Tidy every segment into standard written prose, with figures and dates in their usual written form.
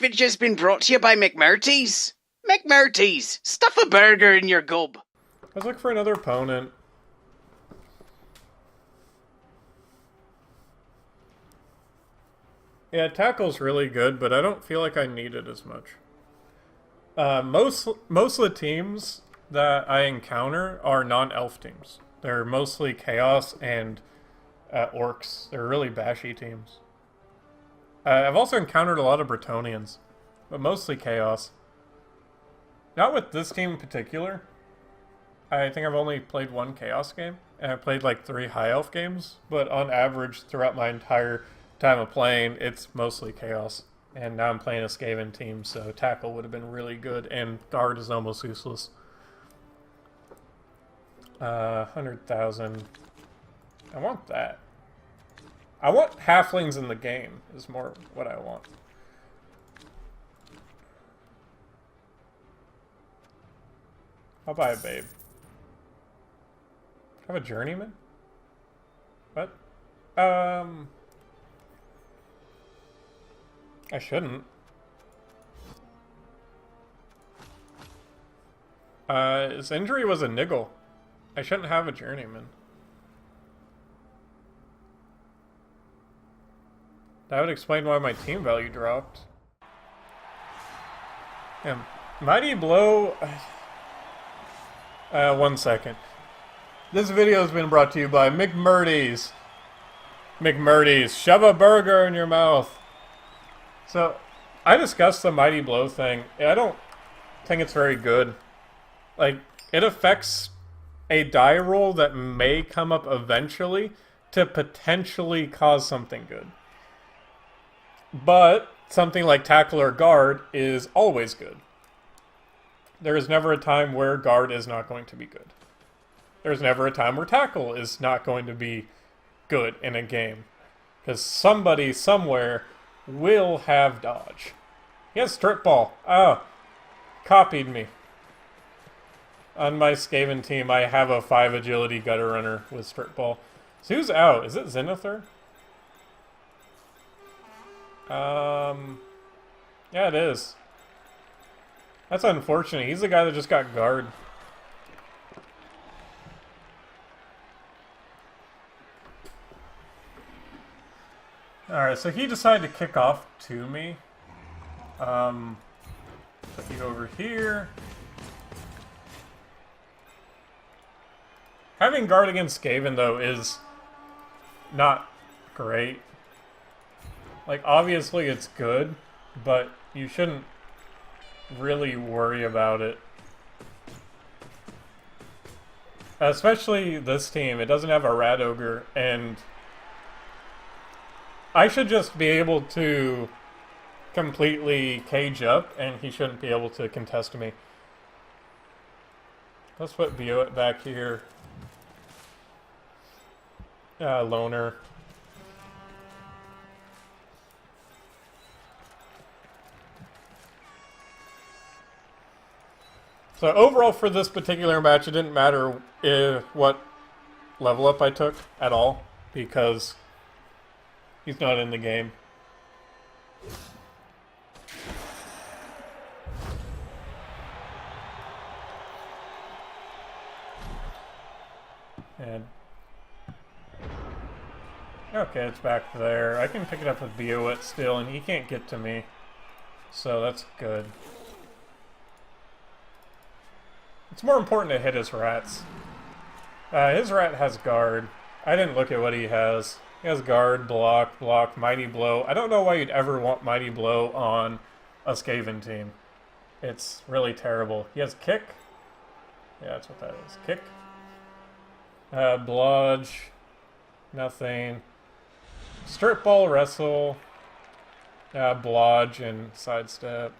image has been brought to you by McMurty's. McMurty's, stuff a burger in your gob. Let's look for another opponent. Yeah, tackle's really good, but I don't feel like I need it as much. Most of the teams that I encounter are non-elf teams. They're mostly chaos and orcs. They're really bashy teams. I've also encountered a lot of Bretonnians, but mostly chaos. Not with this team in particular. I think I've only played one chaos game, and I played like 3 high elf games, but on average throughout my entire time of playing, it's mostly chaos. And now I'm playing a Skaven team, so tackle would have been really good, and guard is almost useless. 100,000. I want that. I want halflings in the game, is more what I want. I'll buy a babe. Have a journeyman? What? I shouldn't. His injury was a niggle. I shouldn't have a journeyman. That would explain why my team value dropped. Yeah, Mighty Blow... 1 second. This video has been brought to you by McMurty's. McMurty's, shove a burger in your mouth. So, I discussed the Mighty Blow thing. I don't think it's very good. Like, it affects a die roll that may come up eventually to potentially cause something good. But something like tackle or guard is always good. There is never a time where guard is not going to be good. There's never a time where tackle is not going to be good in a game. Because somebody somewhere will have dodge. He has strip ball. Oh, copied me. On my Skaven team, I have a 5 agility gutter runner with strip ball. So who's out? Is it Zenithar? Yeah, it is. That's unfortunate. He's the guy that just got guard. Alright, so he decided to kick off to me. Put you over here. Having guard against Skaven, though, is not great. Like, obviously it's good, but you shouldn't really worry about it. Especially this team. It doesn't have a Rat Ogre, and I should just be able to completely cage up, and he shouldn't be able to contest me. Let's put Beowit back here. Loner. So overall for this particular match, it didn't matter what level up I took at all, because he's not in the game. And okay, it's back there. I can pick it up with Beowit still, and he can't get to me. So that's good. It's more important to hit his rats. His rat has guard. I didn't look at what he has. He has guard, block, block, Mighty Blow. I don't know why you'd ever want Mighty Blow on a Skaven team. It's really terrible. He has kick. Yeah, that's what that is. Kick. Blodge. Nothing. Strip ball, wrestle. Blodge and sidestep.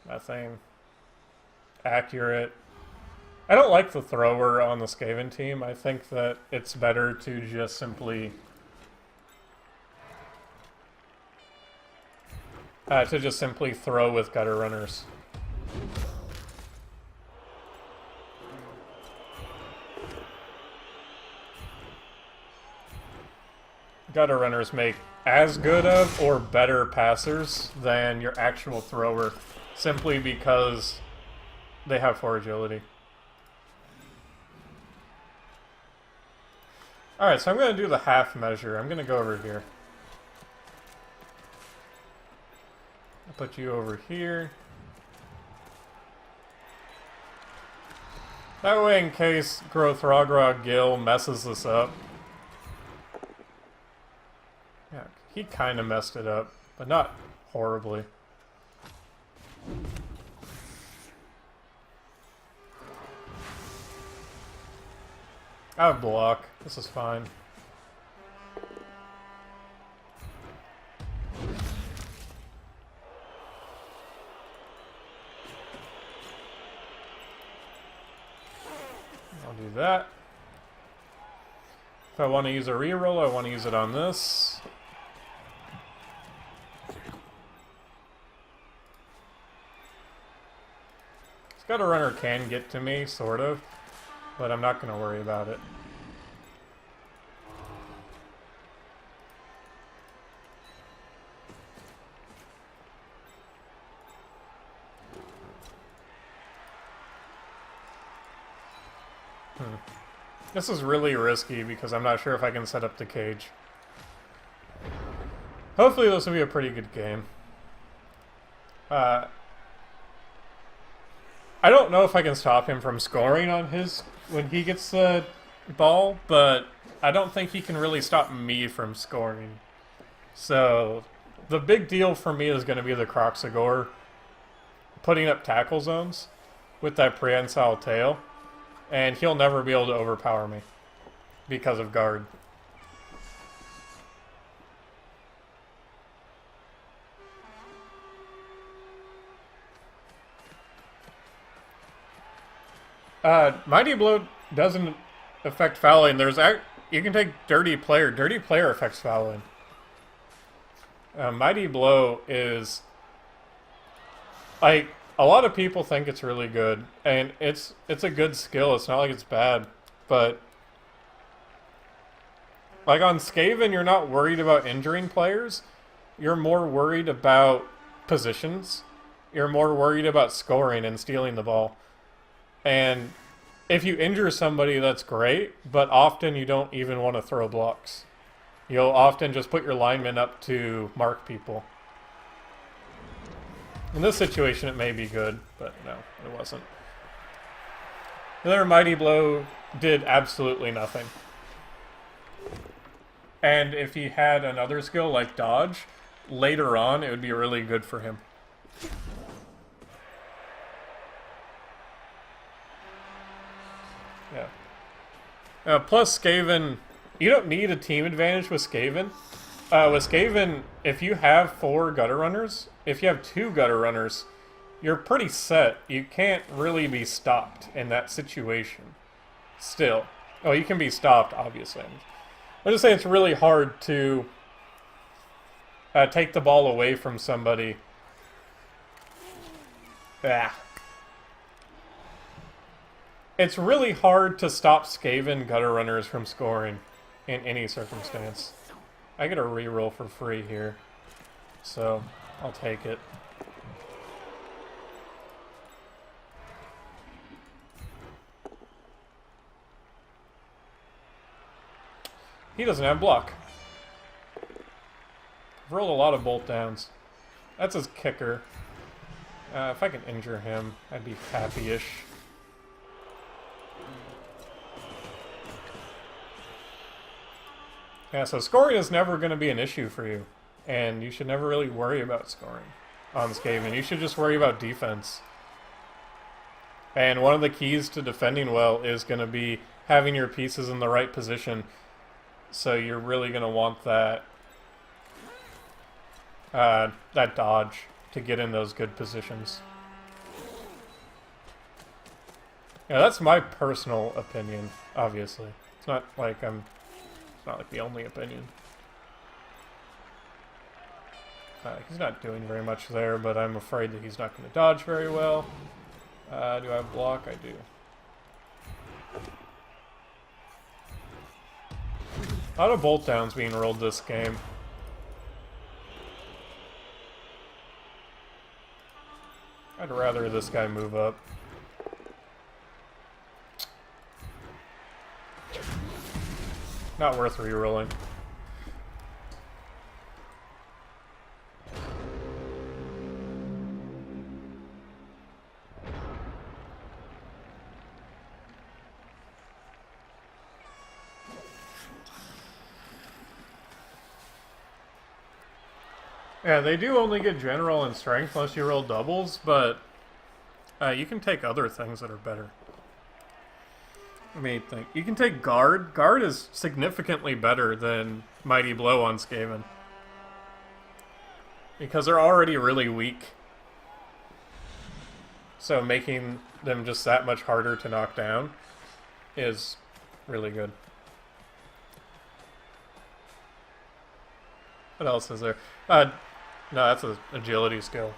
Nothing. Accurate. I don't like the thrower on the Skaven team. I think that it's better to just simply throw with gutter runners. gutter runners make as good of or better passers than your actual thrower, simply because they have 4 agility. Alright, so I'm going to do the half measure. I'm going to go over here. I'll put you over here. That way, in case Growthragrog Gil messes this up. Yeah, he kind of messed it up, but not horribly. I have block. This is fine. I'll do that. If I want to use a reroll, I want to use it on this. Gutter runner can get to me, sort of, but I'm not going to worry about it. This is really risky because I'm not sure if I can set up the cage. Hopefully this will be a pretty good game. I don't know if I can stop him from scoring on his when he gets the ball, but I don't think he can really stop me from scoring. So the big deal for me is going to be the Croxagore putting up tackle zones with that prehensile tail, and he'll never be able to overpower me because of guard. Mighty Blow doesn't affect fouling. You can take Dirty Player. Dirty Player affects fouling. Mighty Blow is like a lot of people think it's really good, and it's a good skill. It's not like it's bad, but like on Skaven, you're not worried about injuring players. You're more worried about positions. You're more worried about scoring and stealing the ball. And if you injure somebody, that's great, but often you don't even want to throw blocks. You'll often just put your linemen up to mark people. In this situation, it may be good, but no, it wasn't. Another Mighty Blow did absolutely nothing. And if he had another skill like Dodge, later on, it would be really good for him. Yeah. Plus, Skaven, you don't need a team advantage with Skaven. With Skaven, if you have 4 gutter runners, if you have 2 gutter runners, you're pretty set. You can't really be stopped in that situation. Still. Oh, you can be stopped, obviously. I'm just saying it's really hard to take the ball away from somebody. Ah. It's really hard to stop Skaven gutter runners from scoring in any circumstance. I get a reroll for free here, so I'll take it. He doesn't have block. I've rolled a lot of bolt downs. That's his kicker. If I can injure him, I'd be happy-ish. Yeah, so scoring is never going to be an issue for you. And you should never really worry about scoring on Skaven. You should just worry about defense. And one of the keys to defending well is going to be having your pieces in the right position. So you're really going to want that that dodge to get in those good positions. Yeah, that's my personal opinion, obviously. It's not like the only opinion. He's not doing very much there, but I'm afraid that he's not going to dodge very well. Do I have block? I do. A lot of bolt downs being rolled this game. I'd rather this guy move up. Not worth re-rolling. Yeah, they do only get general and strength unless you roll doubles, but you can take other things that are better. Let me think. You can take guard. Guard is significantly better than Mighty Blow on Skaven. Because they're already really weak. So making them just that much harder to knock down is really good. What else is there? No, that's an agility skill.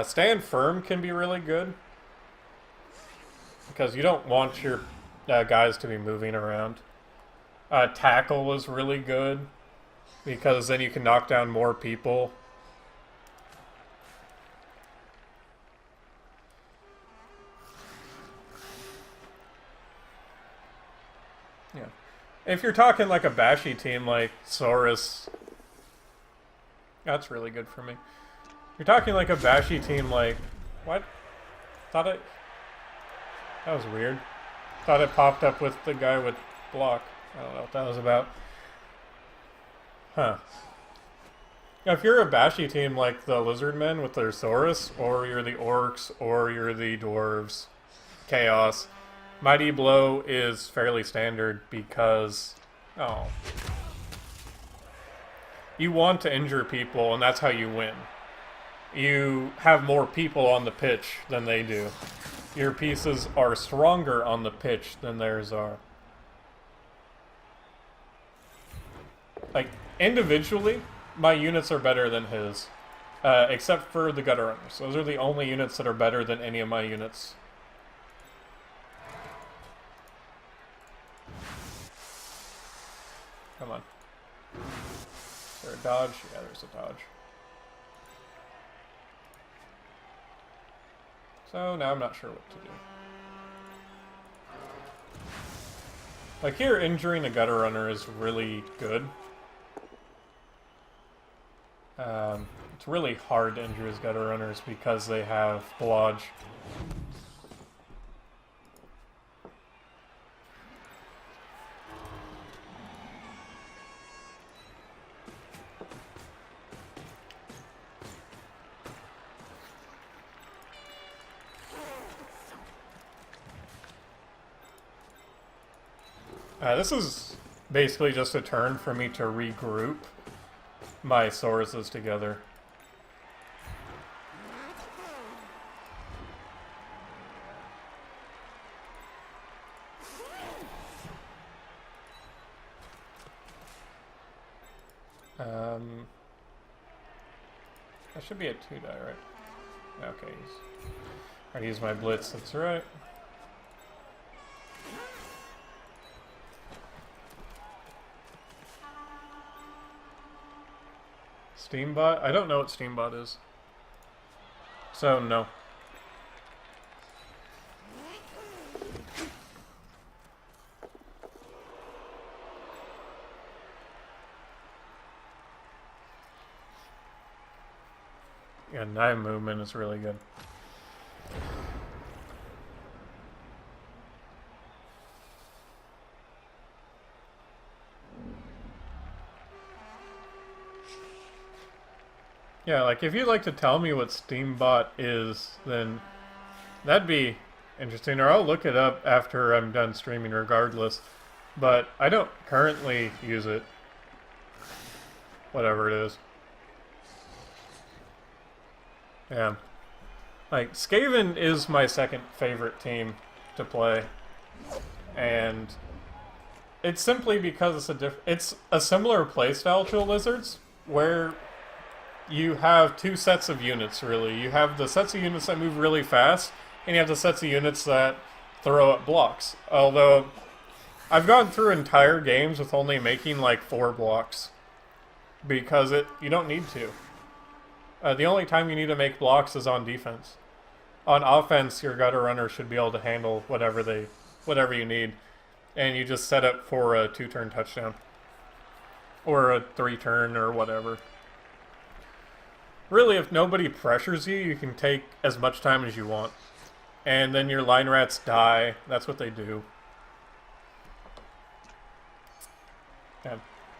Stand firm can be really good. Because you don't want your guys to be moving around. Tackle is really good. Because then you can knock down more people. Yeah. If you're talking like a bashy team like Saurus, that's really good for me. If you're talking like a bashy team like... What? Thought it... That was weird. Thought it popped up with the guy with block. I don't know what that was about. Huh. If you're a bashy team like the Lizardmen with their Saurus, or you're the Orcs, or you're the Dwarves, Chaos, Mighty Blow is fairly standard because... Oh. You want to injure people, and that's how you win. You have more people on the pitch than they do. Your pieces are stronger on the pitch than theirs are. Like, individually, my units are better than his. Except for the Gutter Runners. Those are the only units that are better than any of my units. Come on. Is there a dodge? Yeah, there's a dodge. So now I'm not sure what to do. Like here, injuring a Gutter Runner is really good. It's really hard to injure his Gutter Runners because they have Blodge. This is basically just a turn for me to regroup my Sauruses together. That should be a 2-die, right? Okay, I use my Blitz, that's right. Steambot? I don't know what Steambot is. So, no. Yeah, knife movement is really good. Yeah, like, if you'd like to tell me what Steambot is, then that'd be interesting, or I'll look it up after I'm done streaming regardless. But I don't currently use it. Whatever it is. Yeah. Like, Skaven is my second favorite team to play. And it's simply because it's a similar playstyle to Lizards, where you have two sets of units, really. You have the sets of units that move really fast, and you have the sets of units that throw up blocks. Although, I've gone through entire games with only making like 4 blocks. Because you don't need to. The only time you need to make blocks is on defense. On offense, your gutter runner should be able to handle whatever you need. And you just set up for a 2-turn touchdown. Or a 3-turn or whatever. Really, if nobody pressures you, you can take as much time as you want. And then your line rats die. That's what they do. Yeah.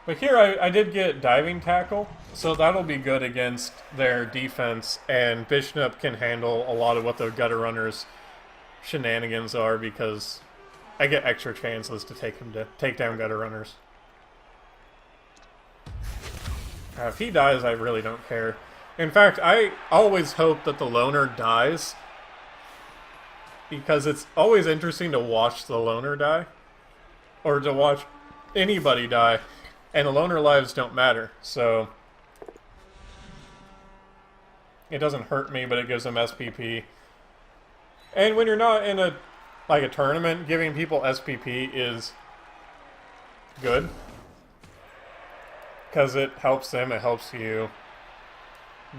But here I did get diving tackle, so that'll be good against their defense, and Bishop can handle a lot of what the gutter runners' shenanigans are because I get extra chances to take down gutter runners. If he dies, I really don't care. In fact, I always hope that the loner dies because it's always interesting to watch the loner die, or to watch anybody die. And the loner lives don't matter, so it doesn't hurt me, but it gives them SPP. And when you're not in a tournament, giving people SPP is good. Because it helps them, it helps you.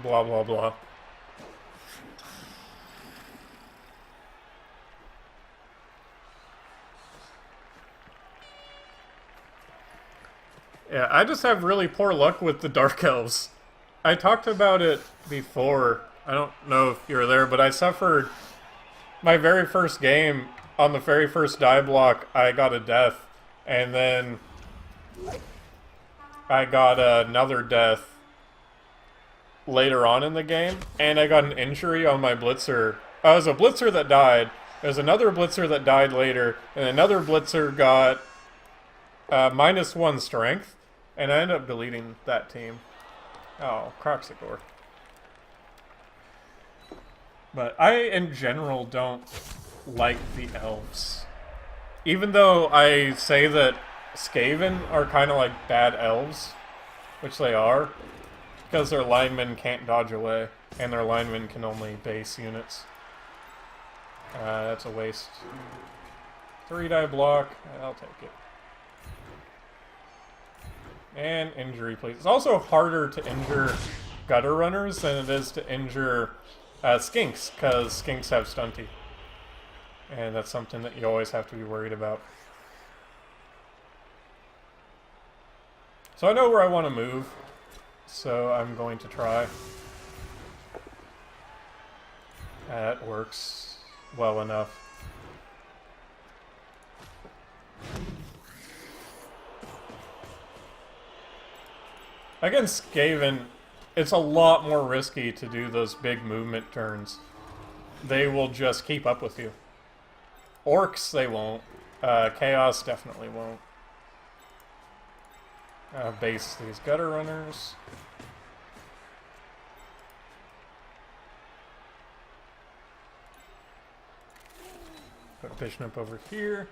Blah, blah, blah. Yeah, I just have really poor luck with the Dark Elves. I talked about it before. I don't know if you were there, but I suffered my very first game. On the very first die block, I got a death. And then I got another death later on in the game. And I got an injury on my Blitzer. I was a Blitzer that died. There was another Blitzer that died later. And another Blitzer got -1 strength. And I ended up deleting that team. Oh, Croxigore. But I, in general, don't like the elves. Even though I say that Skaven are kind of like bad elves, which they are, because their linemen can't dodge away, and their linemen can only base units. That's a waste. 3-die block, I'll take it. And injury, please. It's also harder to injure gutter runners than it is to injure skinks, because skinks have stunty. And that's something that you always have to be worried about. So I know where I want to move, so I'm going to try. That works well enough. Against Skaven, it's a lot more risky to do those big movement turns. They will just keep up with you. Orcs, they won't. Chaos definitely won't. Base these gutter runners. Put Bishop over here.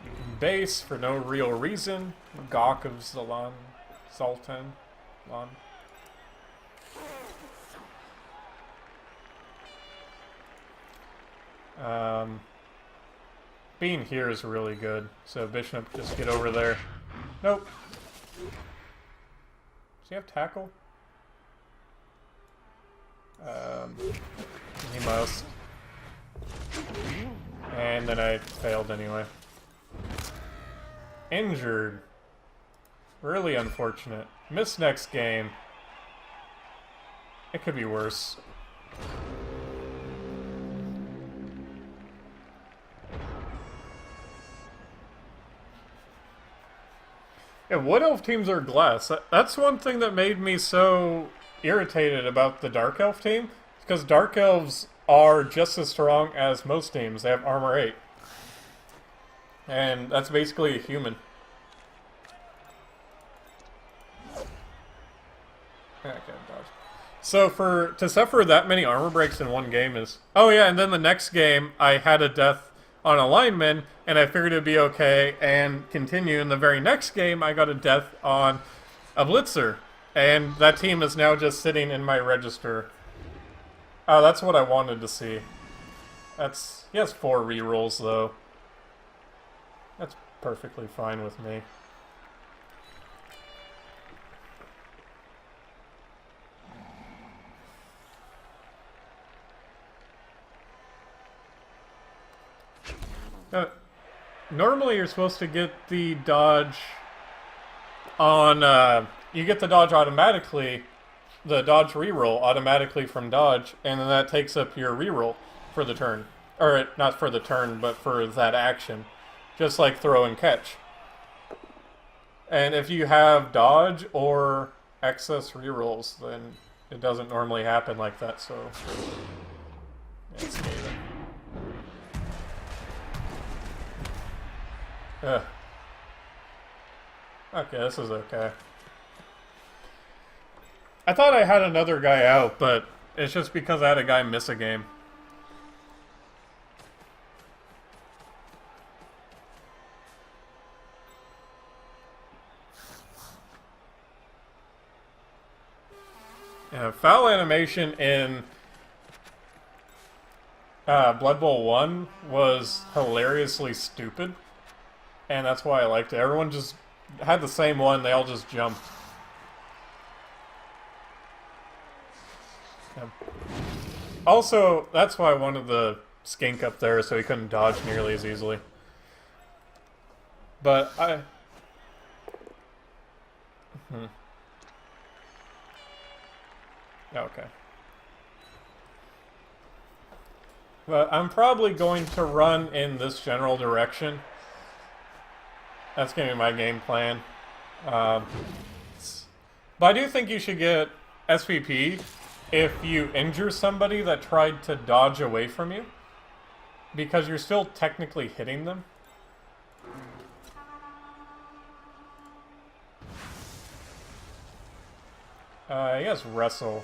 You can base for no real reason. Gawk of Zaltan. Being here is really good. So Bishop, just get over there. Nope. Does he have tackle? He must. And then I failed anyway. Injured. Really unfortunate. Miss next game. It could be worse. Yeah, Wood Elf teams are glass. That's one thing that made me so irritated about the Dark Elf team. Because Dark Elves are just as strong as most teams. They have armor 8. And that's basically a human. Okay, dodge. So to suffer that many armor breaks in one game is... Oh yeah, and then the next game, I had a death on a lineman, and I figured it'd be okay, and continue. In the very next game, I got a death on a blitzer. And that team is now just sitting in my register. Oh, that's what I wanted to see. He has 4 rerolls, though. That's perfectly fine with me. Normally you're supposed to get the dodge on, you get the dodge automatically, the dodge reroll automatically from dodge, and then that takes up your reroll for the turn. Or, not for the turn, but for that action. Just like throw and catch. And if you have dodge or excess rerolls, then it doesn't normally happen like that, so... It's scathing. Ugh. Okay, this is okay. I thought I had another guy out, but it's just because I had a guy miss a game. Yeah, foul animation in Blood Bowl 1 was hilariously stupid, and that's why I liked it. Everyone just had the same one, they all just jumped. Yeah. Also, that's why I wanted the skink up there, so he couldn't dodge nearly as easily. But I... Okay. But I'm probably going to run in this general direction. That's going to be my game plan. But I do think you should get SVP if you injure somebody that tried to dodge away from you, because you're still technically hitting them. I guess wrestle.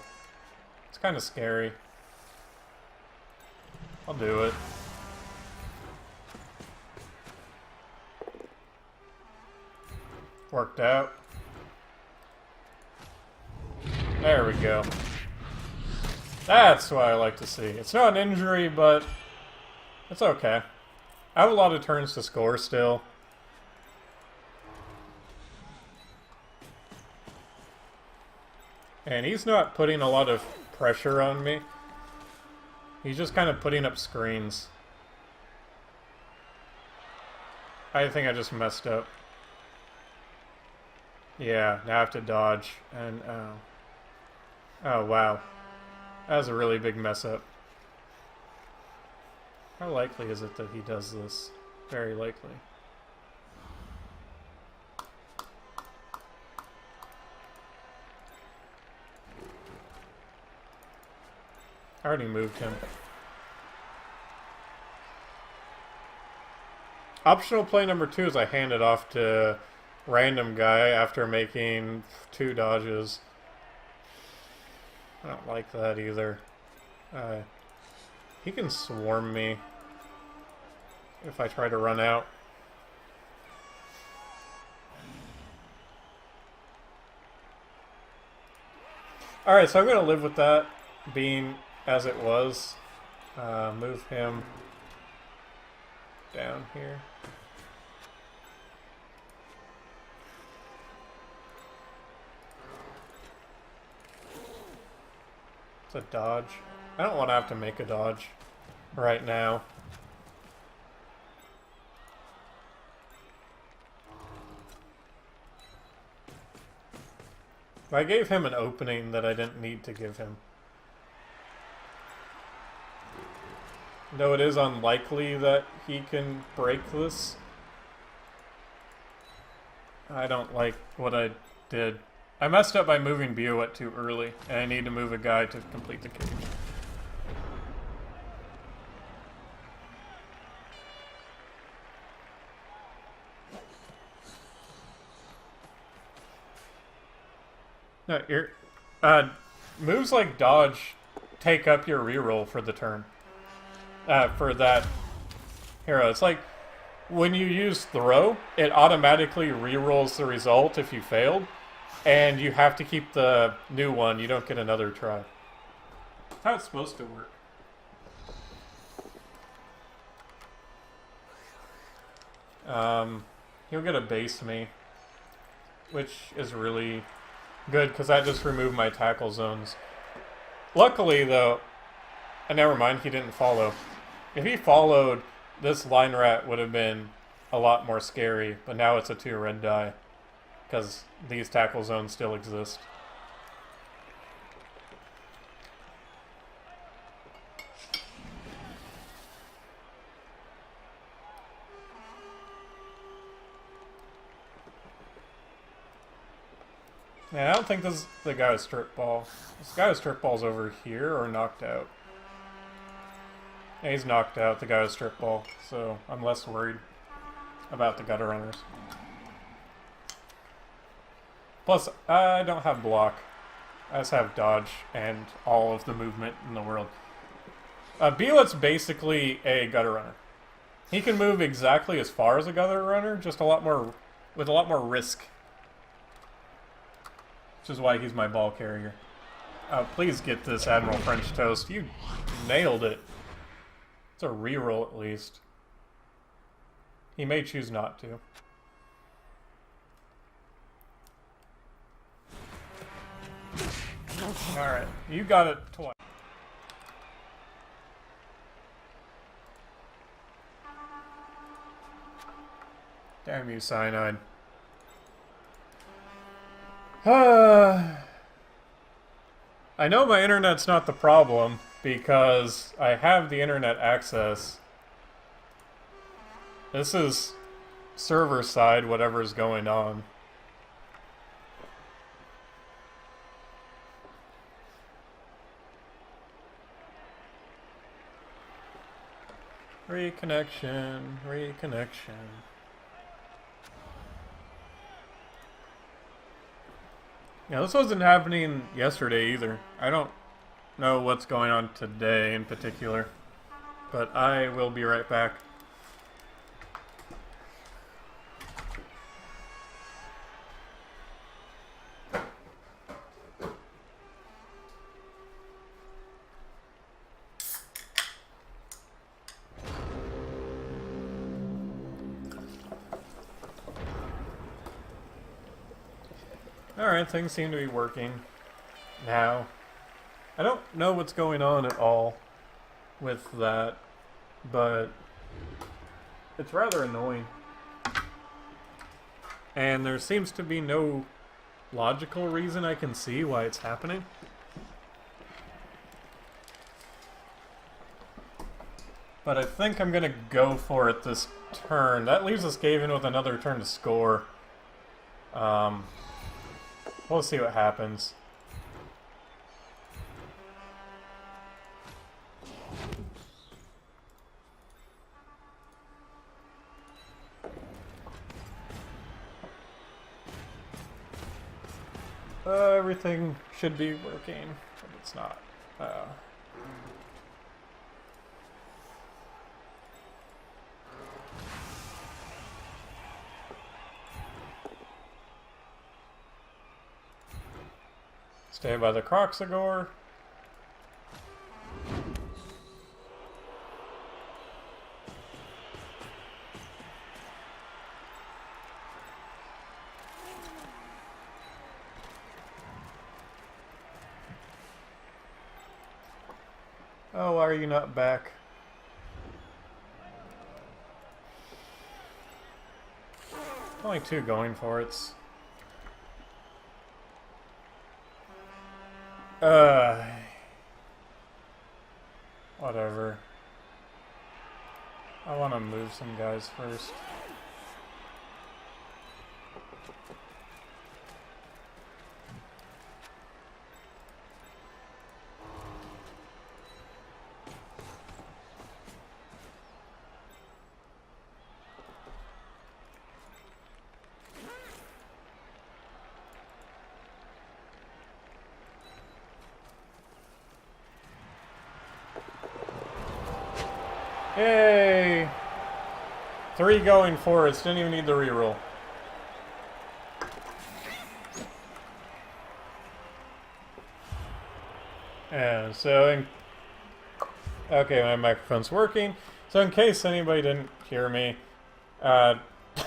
It's kind of scary. I'll do it. Worked out. There we go. That's what I like to see. It's not an injury, but it's okay. I have a lot of turns to score still. And he's not putting a lot of pressure on me. He's just kind of putting up screens. I think I just messed up. Yeah, now I have to dodge. And, oh, wow. That was a really big mess up. How likely is it that he does this? Very likely. I already moved him. Optional play number 2 is I hand it off to random guy after making 2 dodges. I don't like that either. He can swarm me if I try to run out. Alright, so I'm going to live with that being as it was. Move him down here. It's a dodge. I don't want to have to make a dodge right now. I gave him an opening that I didn't need to give him. Though it is unlikely that he can break this. I don't like what I did. I messed up by moving Buet too early, and I need to move a guy to complete the cage. No, moves like dodge take up your reroll for the turn. For that hero. It's like when you use throw, it automatically rerolls the result if you failed, and you have to keep the new one. You don't get another try. That's how it's supposed to work. He'll get a base me, which is really good because that just removed my tackle zones. Luckily, though, never mind, he didn't follow. If he followed, this line rat would have been a lot more scary, but now it's a 2 red die because these tackle zones still exist. Yeah, I don't think this is the guy with strip ball. This guy with strip ball's over here or knocked out. Yeah, he's knocked out, the guy with strip ball, so I'm less worried about the gutter runners. Plus, I don't have block. I just have dodge and all of the movement in the world. Beelet's basically a gutter runner. He can move exactly as far as a gutter runner, just with a lot more risk. Which is why he's my ball carrier. Please get this Admiral French Toast. You nailed it. It's a reroll at least. He may choose not to. Alright, you got it twice. Damn you, Cyanide. I know my internet's not the problem because I have the internet access. This is server side, whatever's going on. Reconnection, reconnection. Yeah, this wasn't happening yesterday either. I don't know what's going on today in particular, but I will be right back. Alright, things seem to be working now. I don't know what's going on at all with that, but it's rather annoying. And there seems to be no logical reason I can see why it's happening. But I think I'm gonna go for it this turn. That leaves us Gaven with another turn to score. We'll see what happens. Everything should be working, but it's not. Stay by the Croxagore. Oh, why are you not back? Only 2 going for it. Whatever. I want to move some guys first. Yay! 3 going for it. Didn't even need the reroll. And so, okay, my microphone's working. So in case anybody didn't hear me,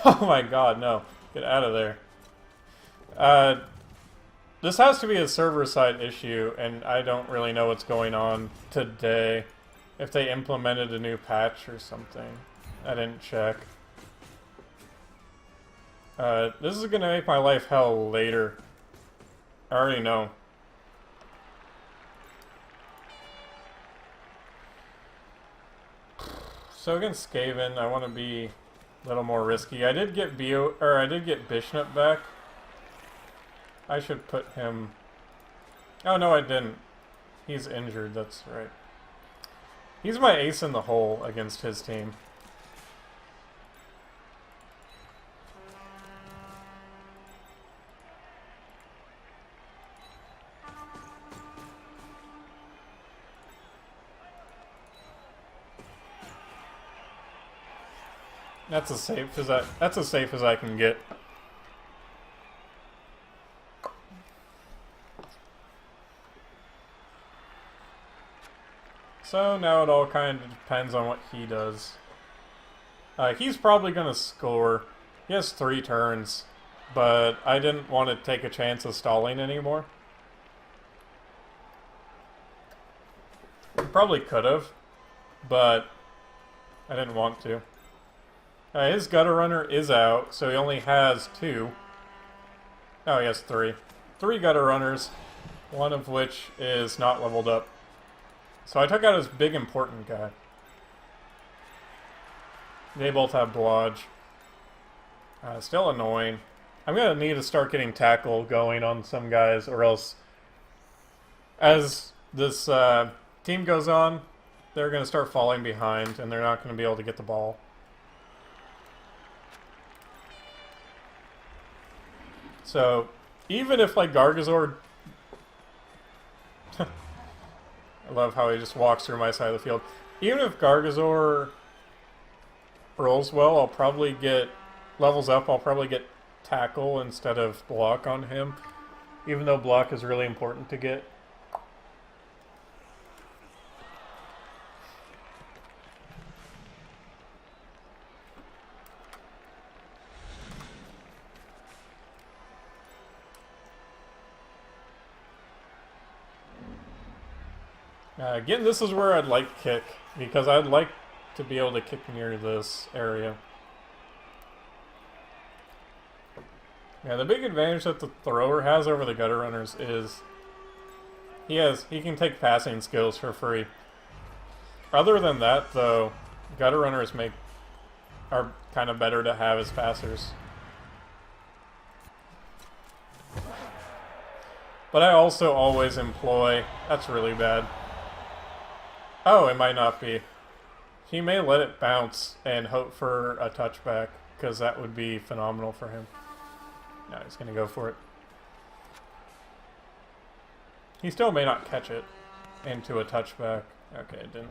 Oh my god, no. Get out of there. Uh, this has to be a server-side issue, and I don't really know what's going on today. If they implemented a new patch or something. I didn't check. This is gonna make my life hell later. I already know. So against Skaven, I want to be a little more risky. I did get I did get Bishnut back. I should put him... Oh no, I didn't. He's injured, that's right. He's my ace in the hole against his team. That's as safe as I can get. So now it all kind of depends on what he does. He's probably going to score. He has 3 turns, but I didn't want to take a chance of stalling anymore. I probably could have, but I didn't want to. His Gutter Runner is out, so he only has 2. Oh, he has 3. 3 Gutter Runners, one of which is not leveled up. So I took out his big important guy. They both have Blodge. Still annoying. I'm going to need to start getting tackle going on some guys, or else as this team goes on, they're going to start falling behind, and they're not going to be able to get the ball. So, even if, like, Gargazor... I love how he just walks through my side of the field. Even if Gargazor rolls well, I'll probably get... levels up, I'll probably get tackle instead of block on him. Even though block is really important to get. Again, this is where I'd like kick, because I'd like to be able to kick near this area. Yeah, the big advantage that the thrower has over the Gutter Runners is he can take passing skills for free. Other than that, though, Gutter Runners are kind of better to have as passers. But I also always employ... That's really bad. Oh, it might not be. He may let it bounce and hope for a touchback, because that would be phenomenal for him. No, he's going to go for it. He still may not catch it into a touchback. Okay, it didn't.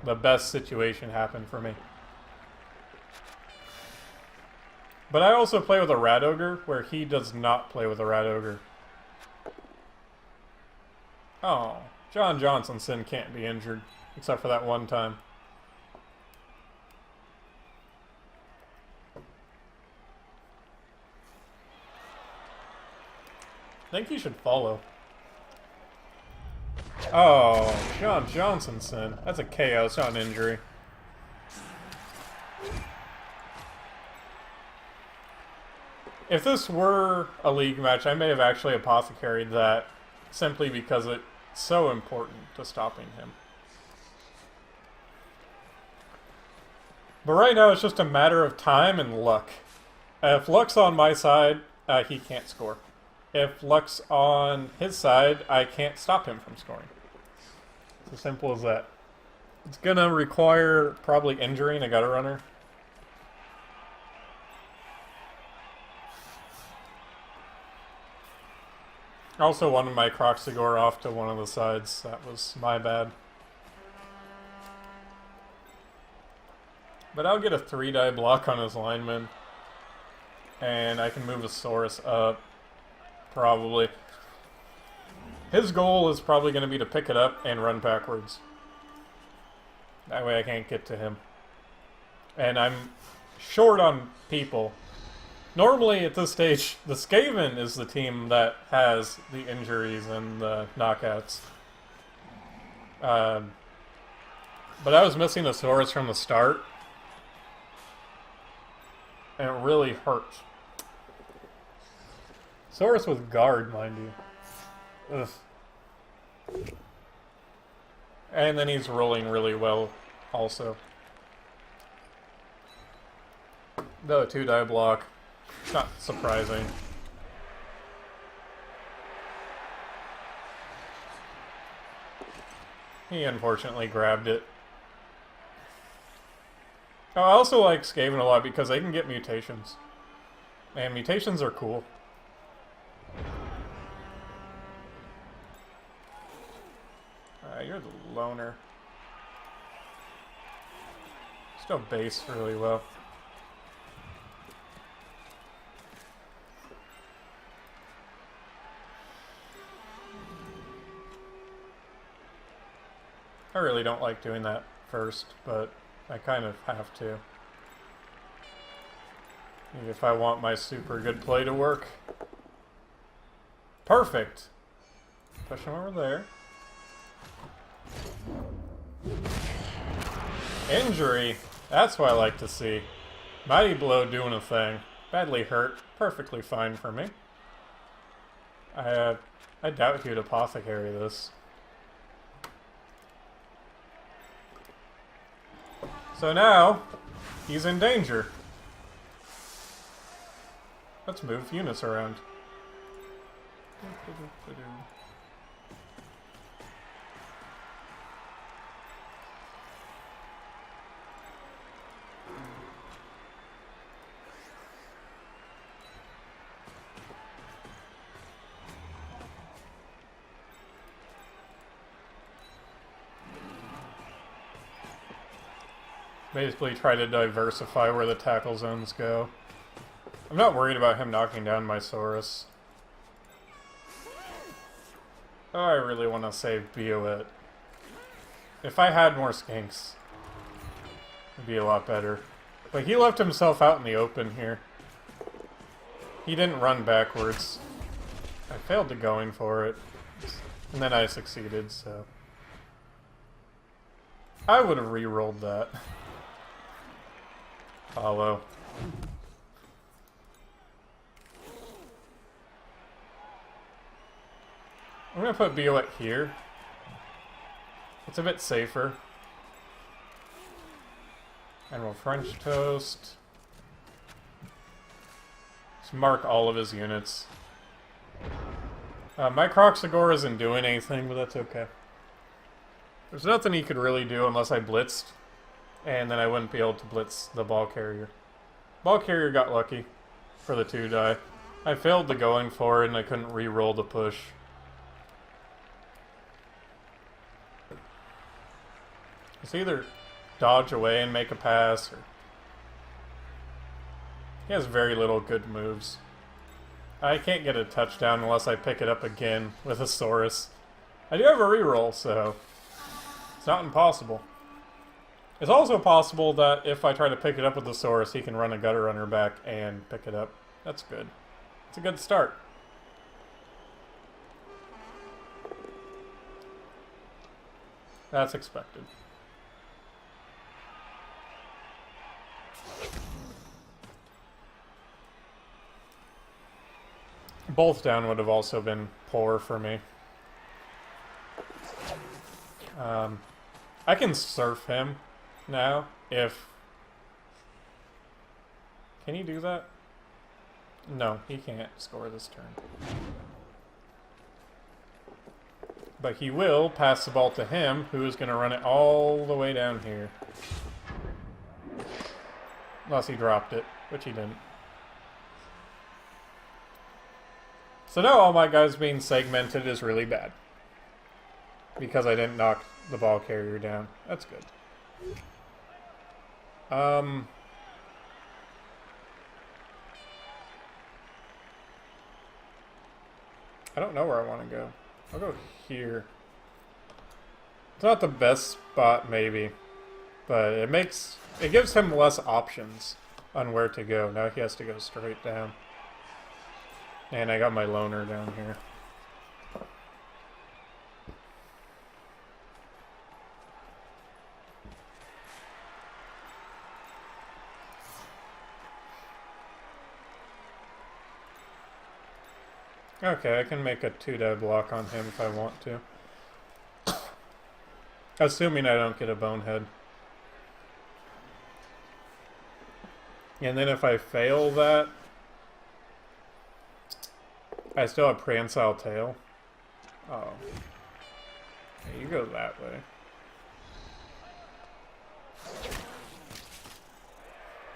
The best situation happened for me. But I also play with a Rat Ogre, where he does not play with a Rat Ogre. Oh, John Johnsonson can't be injured, except for that one time. I think he should follow. Oh, John Johnsonson. That's a KO, it's not an injury. If this were a league match, I may have actually apothecaried that simply because it's so important to stopping him. But right now it's just a matter of time and luck. If luck's on my side, he can't score. If luck's on his side, I can't stop him from scoring. It's as simple as that. It's gonna require probably injuring a Gutter Runner. I also wanted my Croxigor off to one of the sides. That was my bad. But I'll get a 3-die block on his lineman. And I can move the Saurus up. Probably. His goal is probably going to be to pick it up and run backwards. That way I can't get to him. And I'm short on people. Normally, at this stage, the Skaven is the team that has the injuries and the knockouts. But I was missing the Saurus from the start. And it really hurt. Saurus with guard, mind you. Ugh. And then he's rolling really well, also. Though a 2-die block. Not surprising. He unfortunately grabbed it. I also like Skaven a lot because they can get mutations. And mutations are cool. You're the loner. Still base really well. I really don't like doing that first, but I kind of have to. If I want my super good play to work. Perfect! Push him over there. Injury! That's what I like to see. Mighty Blow doing a thing. Badly hurt. Perfectly fine for me. I doubt he would apothecary this. So now, he's in danger. Let's move Eunice around. Basically try to diversify where the tackle zones go. I'm not worried about him knocking down my Saurus. Oh, I really want to save Bioet. If I had more skinks, it'd be a lot better. But he left himself out in the open here. He didn't run backwards. I failed to going for it. And then I succeeded, so... I would have re-rolled that. Hollow. I'm gonna put Bioet here. It's a bit safer. And we'll French Toast. Just mark all of his units. My Croxagore isn't doing anything, but that's okay. There's nothing he could really do unless I blitzed. And then I wouldn't be able to blitz the ball carrier. Ball carrier got lucky for the 2-die. I failed to going for it and I couldn't re-roll the push. It's either dodge away and make a pass, or... He has very little good moves. I can't get a touchdown unless I pick it up again with a Saurus. I do have a reroll, so... It's not impossible. It's also possible that if I try to pick it up with the Saurus, he can run a Gutter Runner back and pick it up. That's good. It's a good start. That's expected. Both down would have also been poor for me. I can surf him now if... Can he do that? No, he can't score this turn. But he will pass the ball to him, who is going to run it all the way down here. Unless he dropped it, which he didn't. So now all my guys being segmented is really bad. Because I didn't knock the ball carrier down. That's good. I don't know where I want to go. I'll go here. It's not the best spot, maybe. But it gives him less options. on where to go. Now he has to go straight down. And I got my loner down here. Okay, I can make a 2-die block on him if I want to. Assuming I don't get a bonehead. And then if I fail that, I still have Prehensile Tail. Oh. Yeah, you go that way.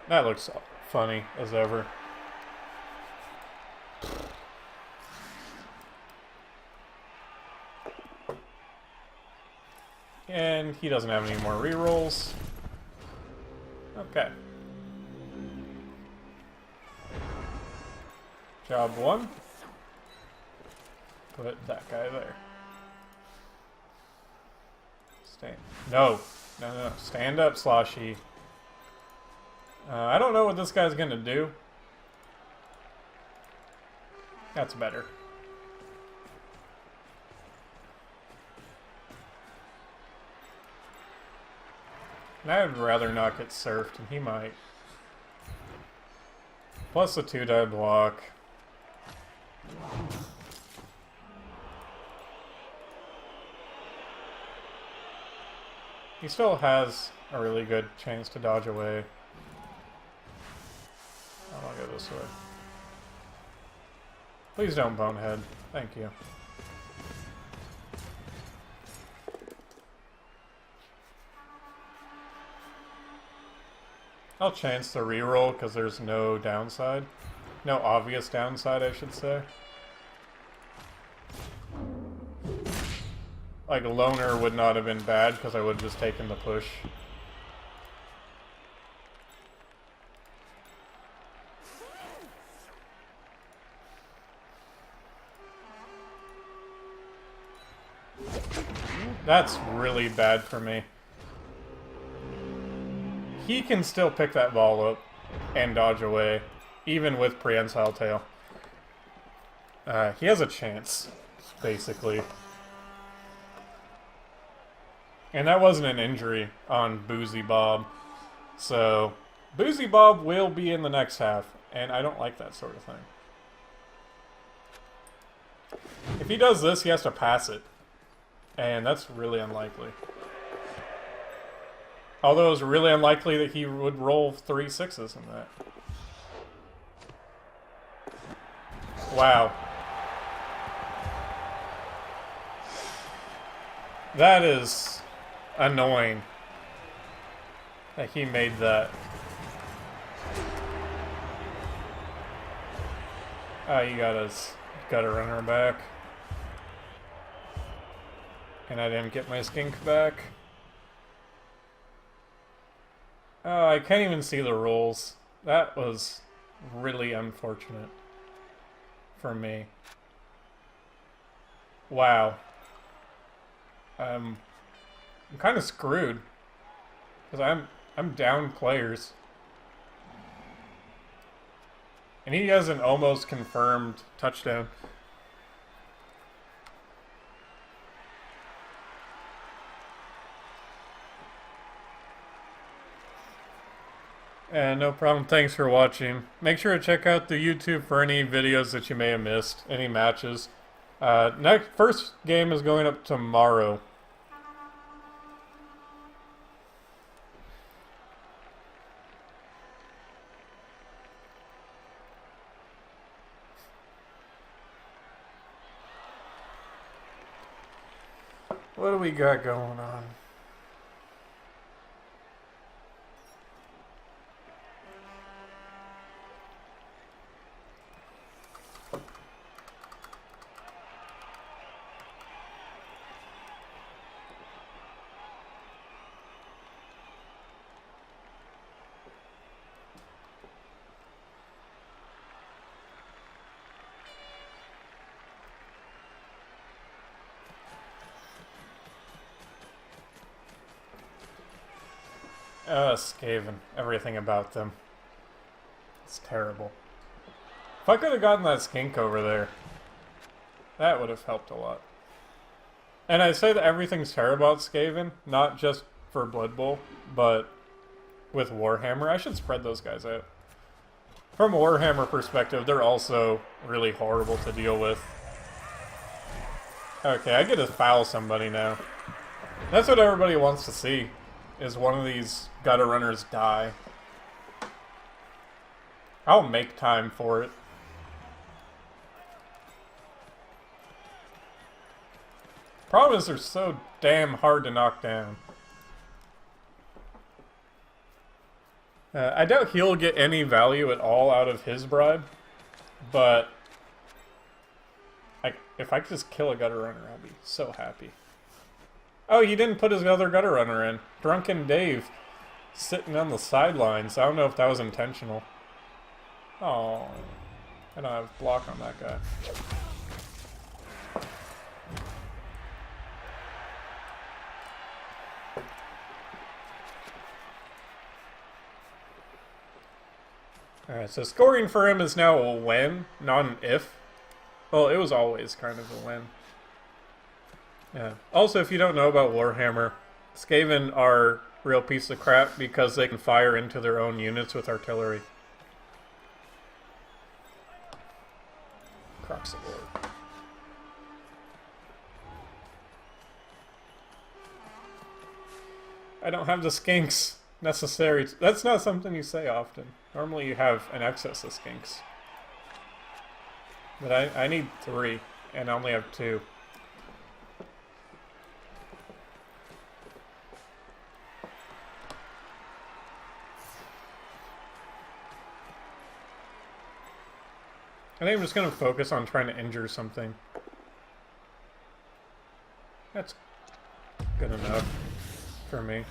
That looks funny as ever. And he doesn't have any more rerolls. Okay. Job 1. Put that guy there. No. No. Stand up, Sloshy. I don't know what this guy's gonna do. That's better. And I would rather not get surfed, and he might. Plus a 2-die block. He still has a really good chance to dodge away. I'll go this way. Please don't bonehead. Thank you. I'll chance the reroll because there's no downside. No obvious downside, I should say. Like, a loner would not have been bad because I would have just taken the push. That's really bad for me. He can still pick that ball up and dodge away, even with Prehensile Tail. He has a chance, basically. And that wasn't an injury on Boozy Bob. So, Boozy Bob will be in the next half, and I don't like that sort of thing. If he does this, he has to pass it. And that's really unlikely. Although it's really unlikely that he would roll 3 6s in that. Wow. That is annoying that he made that. Oh, you got his gutter runner back. And I didn't get my skink back. Oh, I can't even see the rules. That was really unfortunate for me. Wow. I'm kind of screwed because I'm down players, and he has an almost confirmed touchdown. And no problem. Thanks for watching. Make sure to check out the YouTube for any videos that you may have missed, any matches. First game is going up tomorrow. What do we got going on? Skaven. Everything about them. It's terrible. If I could have gotten that skink over there, that would have helped a lot. And I say that everything's terrible about Skaven, not just for Blood Bowl, but with Warhammer. I should spread those guys out. From a Warhammer perspective, they're also really horrible to deal with. Okay, I get to foul somebody now. That's what everybody wants to see, is one of these gutter runners die. I'll make time for it. Problem is they're so damn hard to knock down. I doubt he'll get any value at all out of his bribe, but if I could just kill a gutter runner, I'll be so happy. Oh, he didn't put his other gutter runner in. Drunken Dave sitting on the sidelines. I don't know if that was intentional. Oh, I don't have block on that guy. Alright, so scoring for him is now a win, not an if. Well, it was always kind of a win. Yeah. Also, if you don't know about Warhammer, Skaven are real piece of crap because they can fire into their own units with artillery. Croxagore. I don't have the skinks necessary. That's not something you say often. Normally you have an excess of skinks. But I need 3, and I only have 2. I think I'm just going to focus on trying to injure something. That's good enough for me.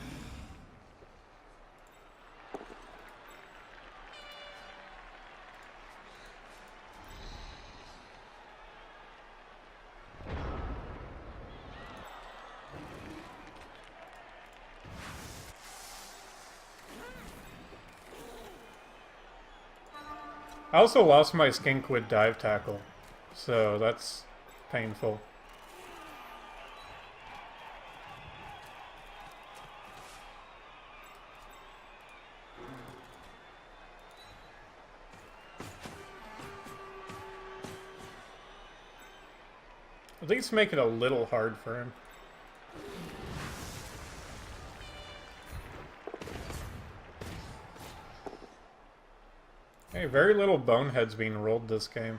I also lost my skink with dive tackle, so that's painful. At least make it a little hard for him. Hey, very little boneheads being rolled this game.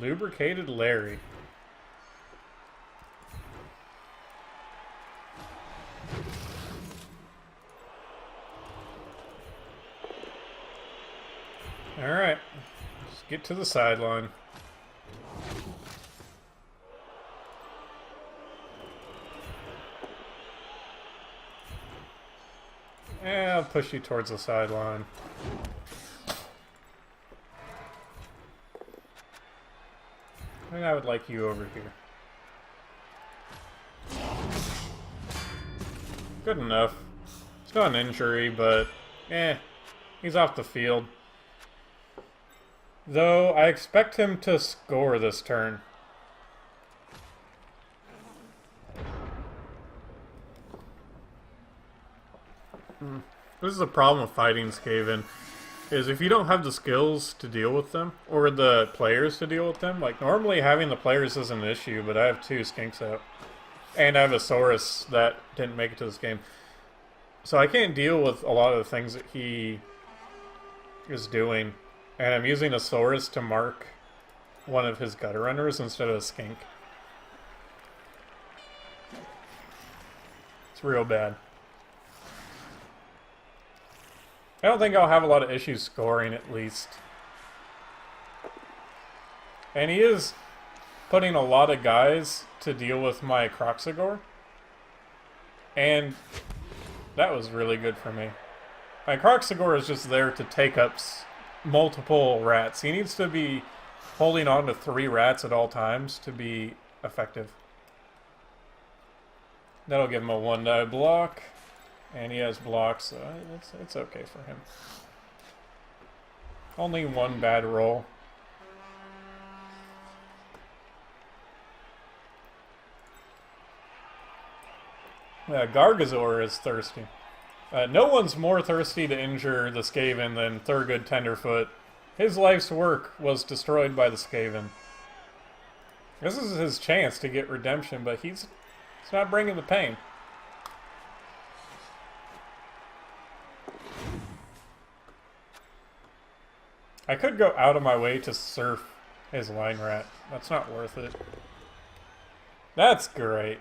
Lubricated Larry. Alright, let's get to the sideline. Yeah, I'll push you towards the sideline. And I would like you over here. Good enough. It's not an injury, but he's off the field. Though, I expect him to score this turn. This is the problem with fighting Skaven, is if you don't have the skills to deal with them, or the players to deal with them, like normally having the players isn't an issue, but I have 2 skinks out. And I have a Saurus that didn't make it to this game. So I can't deal with a lot of the things that he is doing. And I'm using a Saurus to mark one of his gutter runners instead of a skink. It's real bad. I don't think I'll have a lot of issues scoring, at least. And he is putting a lot of guys to deal with my Croxagore. And that was really good for me. My Croxagore is just there to take up multiple rats. He needs to be holding on to 3 rats at all times to be effective. That'll give him a 1-die block. And he has blocks, so it's okay for him. Only one bad roll. Gargazor is thirsty. No one's more thirsty to injure the Skaven than Thurgood Tenderfoot. His life's work was destroyed by the Skaven. This is his chance to get redemption, but he's not bringing the pain. I could go out of my way to surf his line rat. That's not worth it. That's great.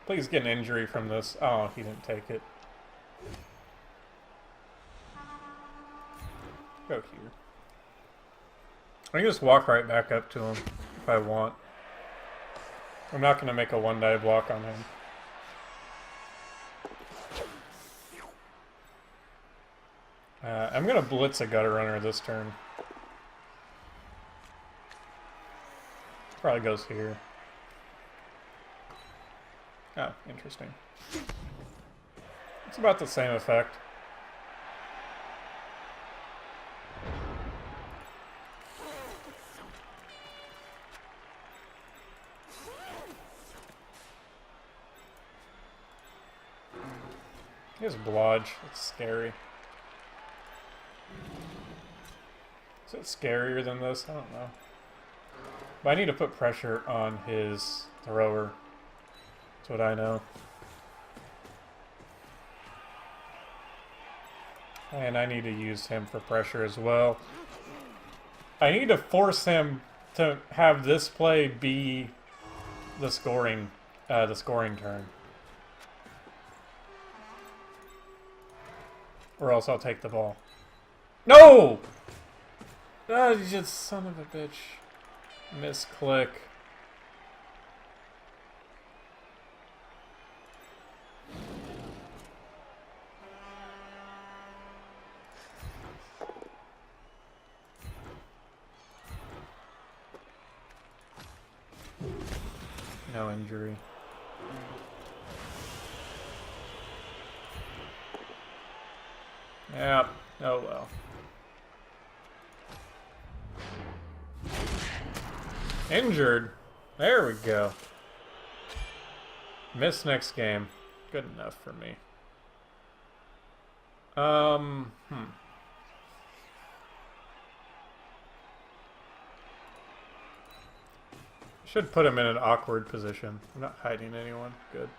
Please get an injury from this. Oh, he didn't take it. Go here. I can just walk right back up to him if I want. I'm not going to make a 1-die block on him. I'm going to blitz a Gutter Runner this turn. Probably goes here. Oh, interesting. It's about the same effect. He has Blodge. It's scary. Is it scarier than this? I don't know. But I need to put pressure on his thrower. That's what I know. And I need to use him for pressure as well. I need to force him to have this play be the scoring turn. Or else I'll take the ball. No! Ah, you just son of a bitch. Misclick. No injury. Yep. Oh well. Injured. There we go. Miss next game. Good enough for me. Should put him in an awkward position. I'm not hiding anyone. Good.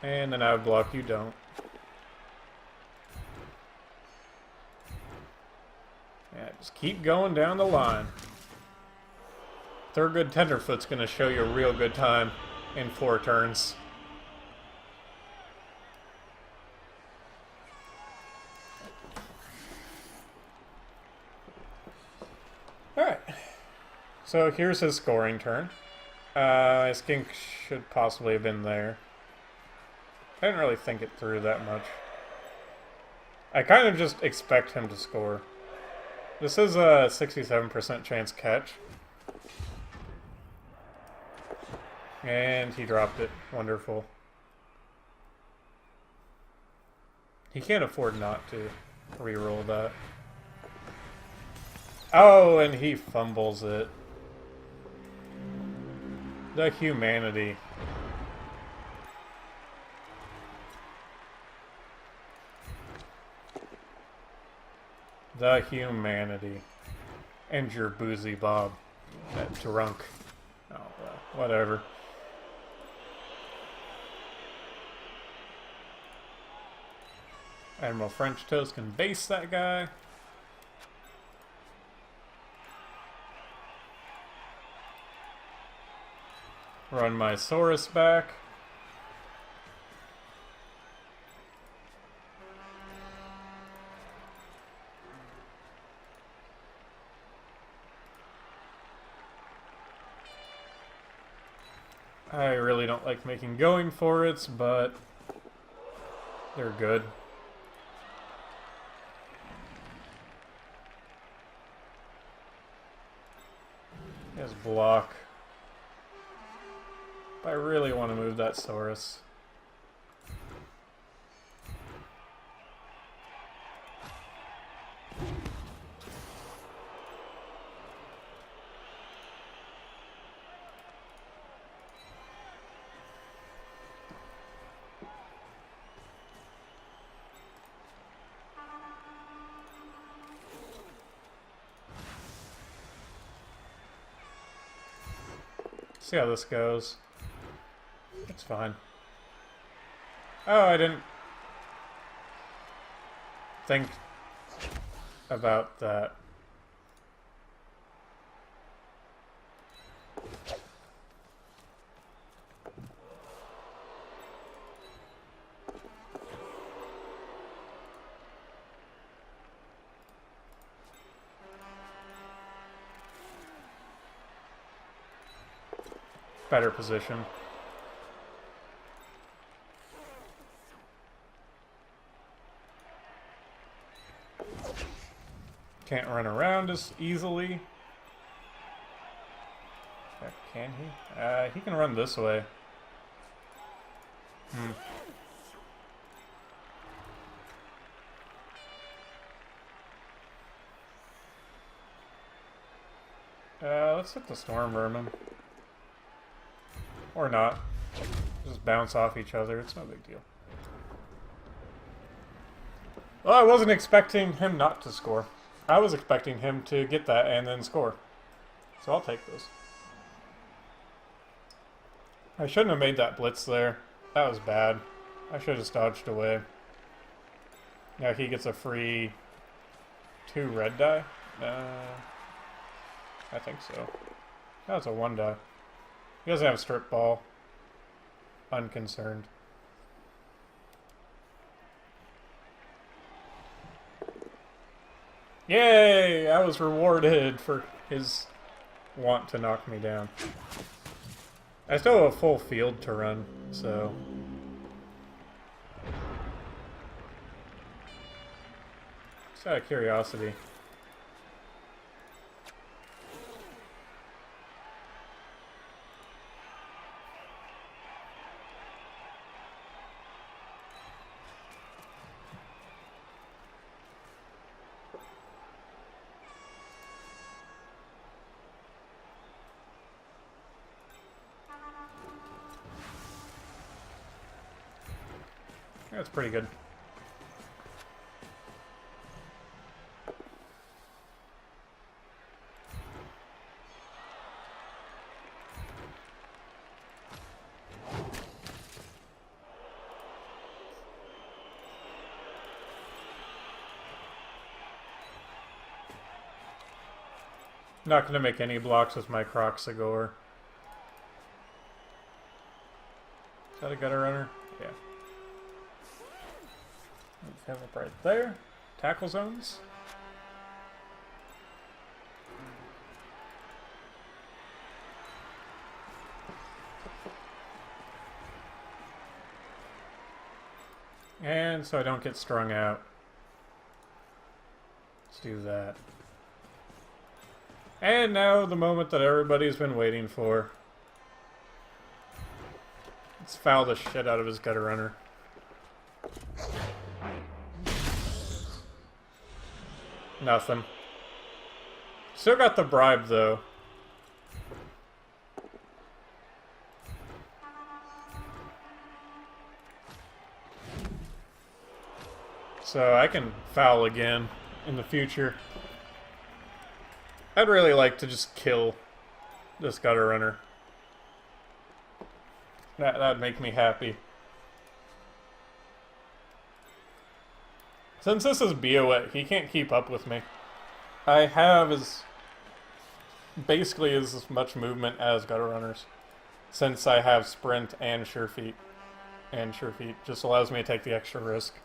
And then I would block. You don't. Yeah, just keep going down the line. Thurgood Tenderfoot's gonna show you a real good time in 4 turns. Alright. So here's his scoring turn. His skink should possibly have been there. I didn't really think it through that much. I kind of just expect him to score. This is a 67% chance catch. And he dropped it. Wonderful. He can't afford not to reroll that. Oh, and he fumbles it. The humanity. The humanity. And your boozy Bob. That drunk. Oh, well, whatever. Admiral French Toast can base that guy. Run my Saurus back. I really don't like making going for it, but they're good. He has block. But I really want to move that Saurus. See how this goes. It's fine. Oh, I didn't think about that. Better position. Can't run around as easily. Can he? He can run this way. Let's hit the Storm Vermin. Or not. Just bounce off each other. It's no big deal. Well, I wasn't expecting him not to score. I was expecting him to get that and then score. So I'll take this. I shouldn't have made that blitz there. That was bad. I should have dodged away. Now he gets a free 2 red die. I think so. That's a 1 die. He doesn't have strip ball. Unconcerned. Yay! I was rewarded for his want to knock me down. I still have a full field to run, so... Just out of curiosity. That's pretty good. Not going to make any blocks with my Croxagore. Is that a gutter runner? Yeah. Move him up right there. Tackle zones. And so I don't get strung out. Let's do that. And now the moment that everybody's been waiting for. Let's foul the shit out of his gutter runner. Nothing. Still got the bribe though. So I can foul again in the future. I'd really like to just kill this gutter runner. That'd make me happy. Since this is BOA, he can't keep up with me. I have basically as much movement as gutter runners. Since I have sprint and sure feet. And sure feet just allows me to take the extra risk.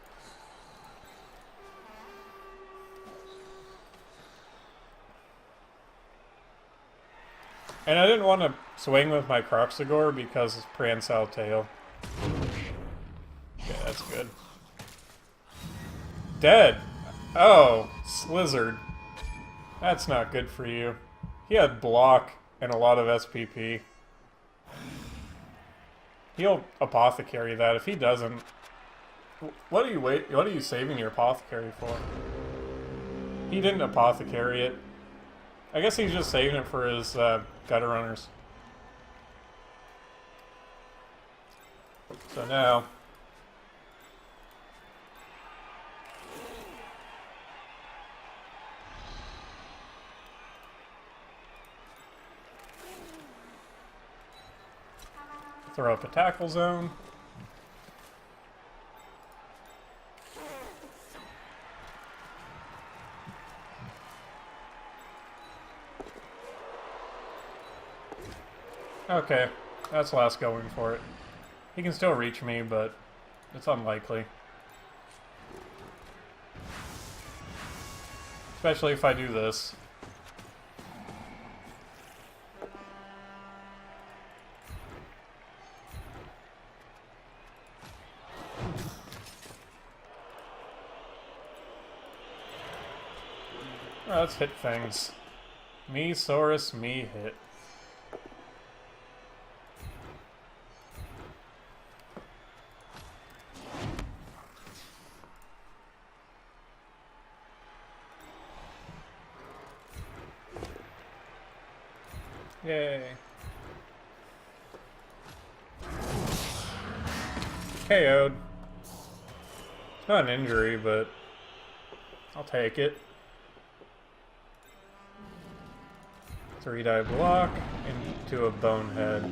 And I didn't want to swing with my Croxagore because it's prehensile tail. Okay, that's good. Dead! Oh, Slizzard. That's not good for you. He had block and a lot of SPP. He'll apothecary that. If he doesn't, what are you saving your apothecary for? He didn't apothecary it. I guess he's just saving it for his gutter runners. So now, throw up a tackle zone. Okay, that's last going for it. He can still reach me, but it's unlikely. Especially if I do this. Oh, let's hit things. Me, Saurus, me, hit. Yay. KO'd. It's not an injury, but I'll take it. 3-die block into a bonehead.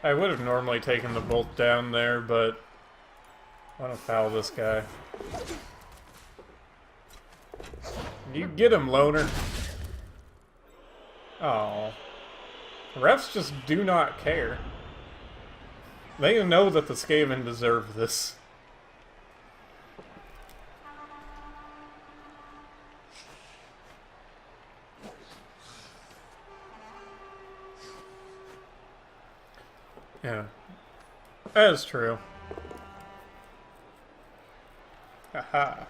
I would have normally taken the bolt down there, but I want to foul this guy. You get him, loner. Oh. Refs just do not care. They know that the Skaven deserve this. Yeah. That is true. Haha.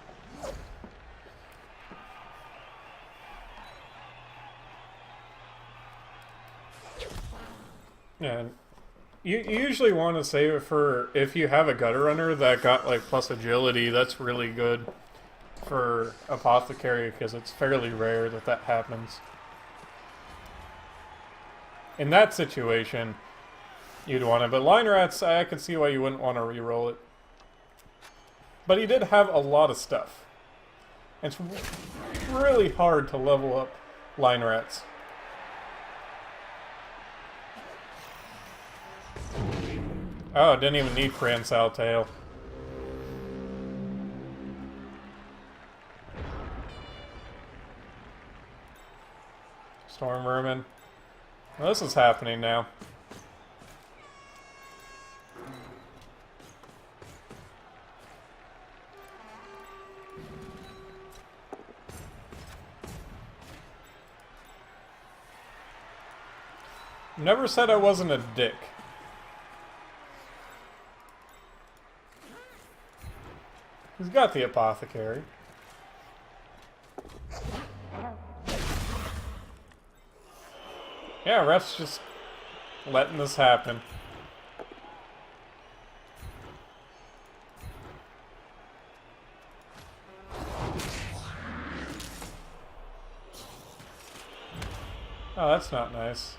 Yeah. You usually want to save it for if you have a gutter runner that got like plus agility. That's really good for apothecary because it's fairly rare that that happens. In that situation, you'd want it. But line rats, I could see why you wouldn't want to reroll it. But he did have a lot of stuff. It's really hard to level up line rats. Oh, didn't even need Prehensile Tail. Storm Vermin. Well, this is happening now. Never said I wasn't a dick. He's got the apothecary. Yeah, ref's just letting this happen. Oh, that's not nice.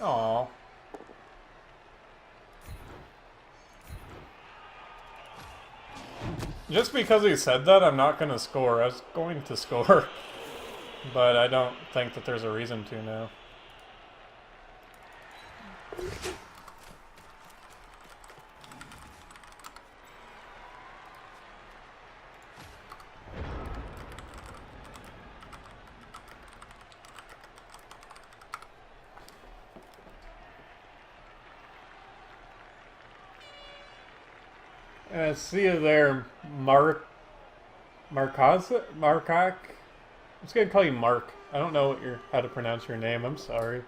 Aww. Just because he said that, I'm not going to score. I was going to score, but I don't think that there's a reason to now. See you there, Markak? I'm just gonna call you Mark. I don't know how to pronounce your name. I'm sorry.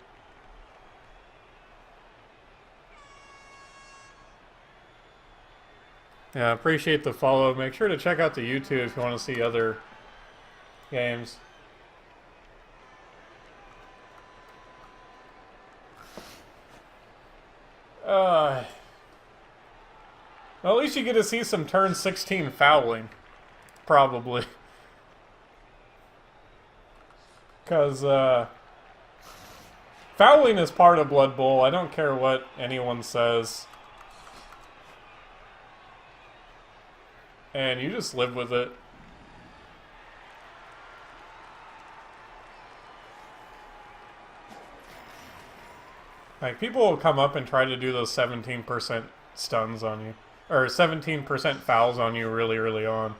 Yeah, appreciate the follow. Make sure to check out the YouTube if you want to see other games. Well, at least you get to see some turn 16 fouling. Probably. Because, fouling is part of Blood Bowl. I don't care what anyone says. And you just live with it. Like, people will come up and try to do those 17% stuns on you. Or 17% fouls on you really early on.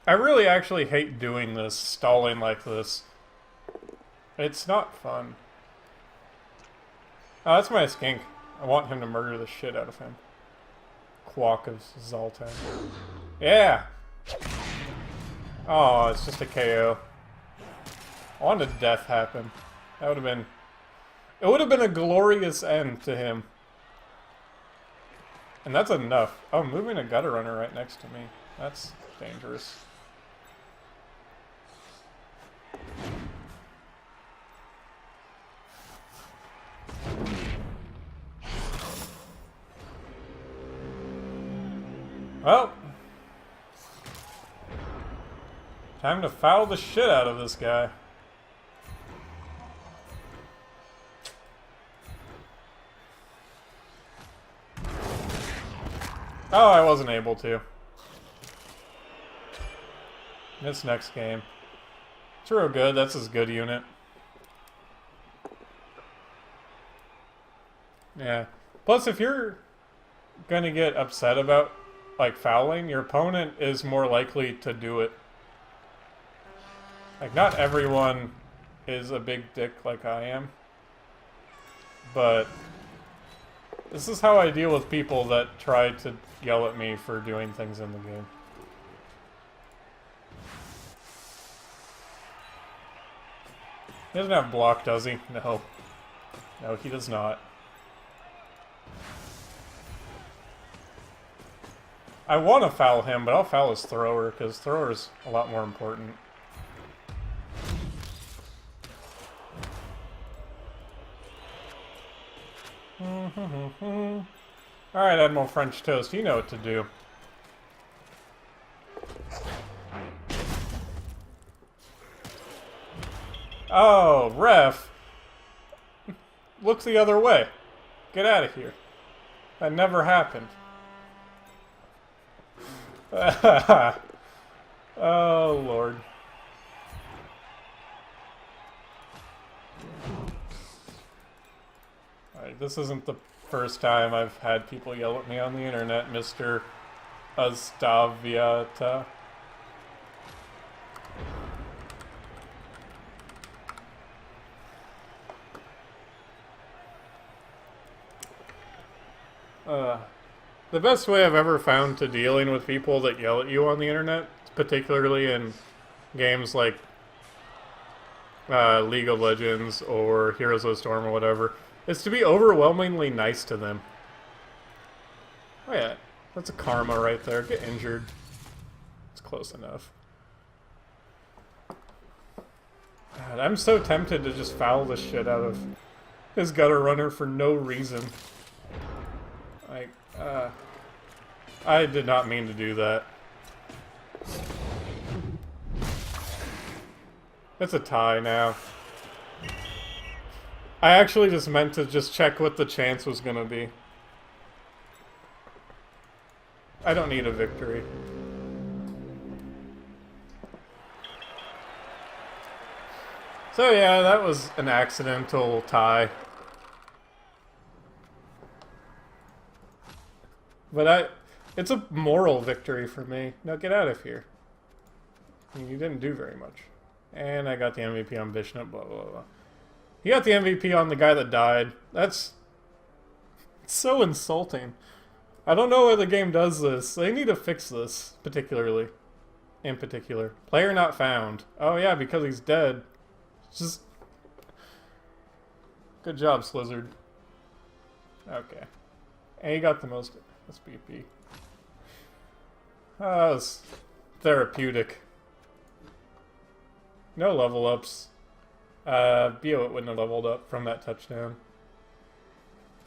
I really actually hate doing this, stalling like this. It's not fun. Oh, that's my skink. I want him to murder the shit out of him. Quack of Zoltan. Yeah! Oh, it's just a KO. I wanted death happen. That would have been... It would have been a glorious end to him. And that's enough. Oh, moving a gutter runner right next to me. That's dangerous. Well, time to foul the shit out of this guy. Oh, I wasn't able to. This next game. It's real good. That's his good unit. Yeah. Plus, if you're gonna get upset about, like, fouling, your opponent is more likely to do it. Like, not everyone is a big dick like I am. But this is how I deal with people that try to yell at me for doing things in the game. He doesn't have block, does he? No. No, he does not. I want to foul him, but I'll foul his thrower, because thrower's a lot more important. Alright, Admiral French Toast, you know what to do. Oh, ref! Look the other way. Get out of here. That never happened. Oh, Lord. Alright, this isn't the first time I've had people yell at me on the internet, Mr. Astaviata. The best way I've ever found to dealing with people that yell at you on the internet, particularly in games like League of Legends or Heroes of the Storm or whatever, is to be overwhelmingly nice to them. Oh yeah, that's a karma right there. Get injured. It's close enough. God, I'm so tempted to just foul the shit out of his gutter runner for no reason. Like, I did not mean to do that. It's a tie now. I actually just meant to just check what the chance was gonna be. I don't need a victory. So yeah, that was an accidental tie. But It's a moral victory for me. Now get out of here. You didn't do very much. And I got the MVP on Vishnu, blah, blah, blah. He got the MVP on the guy that died. That's so insulting. I don't know why the game does this. They need to fix this, particularly. In particular. Player not found. Oh yeah, because he's dead. Just... Good job, Slizzard. Okay. And he got the most SPP. That was therapeutic. No level ups. Bio wouldn't have leveled up from that touchdown.